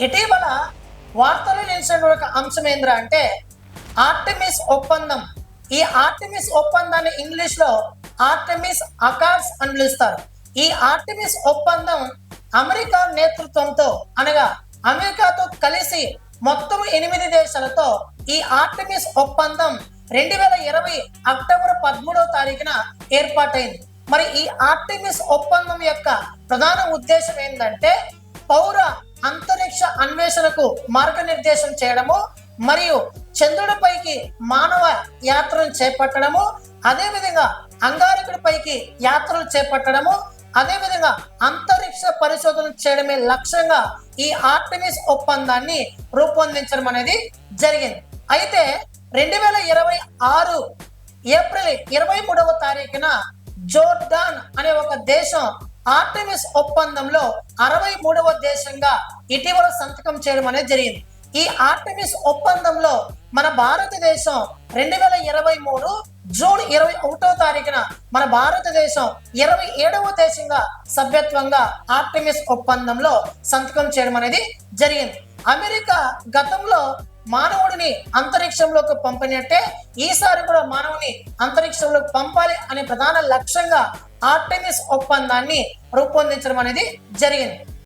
ఇటీవల వార్తలు నిలిచిన ఒక అంశం ఏంద్రా అంటే ఆర్టెమిస్ ఒప్పందం. ఈ ఆర్టెమిస్ ఒప్పందాన్ని ఇంగ్లీష్ లో ఆర్టెమిస్ అకార్డ్స్ అని పిలుస్తారు. ఈ ఆర్టెమిస్ ఒప్పందం అమెరికా నేతృత్వంతో అనగా అమెరికాతో కలిసి మొత్తం 8 దేశాలతో ఈ ఆర్టెమిస్ ఒప్పందం 2020 అక్టోబర్ 13వ తారీఖున ఏర్పాటైంది. మరి ఈ ఆర్టెమిస్ ఒప్పందం యొక్క ప్రధాన ఉద్దేశం ఏంటంటే పౌర అంతరిక్ష అన్వేషణకు మార్గనిర్దేశం చేయడము మరియు చంద్రుడిపైకి మానవ యాత్రను చేపట్టడము, అదేవిధంగా అంగారకుడిపైకి యాత్రలు చేపట్టడము, అదేవిధంగా అంతరిక్ష పరిశోధన చేయడమే లక్ష్యంగా ఈ ఆర్టెమిస్ ఒప్పందాన్ని రూపొందించడం అనేది జరిగింది. అయితే 2026 ఏప్రిల్ 23వ తారీఖున జోర్డాన్ అనే ఒక దేశం ఆర్టెమిస్ ఒప్పందంలో 63వ దేశంగా ఇటీవల సంతకం చేయడం అనేది జరిగింది. ఈ ఆర్టెమిస్ ఒప్పందంలో మన భారతదేశం 2023 జూన్ 21వ తారీఖున మన భారతదేశం 27వ దేశంగా సభ్యత్వంగా ఆర్టెమిస్ ఒప్పందంలో సంతకం చేయడం అనేది జరిగింది. అమెరికా గతంలో మానవుడిని అంతరిక్షంలోకి పంపినట్టే ఈసారి కూడా మానవుని అంతరిక్షంలోకి పంపాలి అనే ప్రధాన లక్ష్యంగా ఆర్టెమిస్ ఒప్పందాన్ని రూపొందించడం అనేది జరిగింది.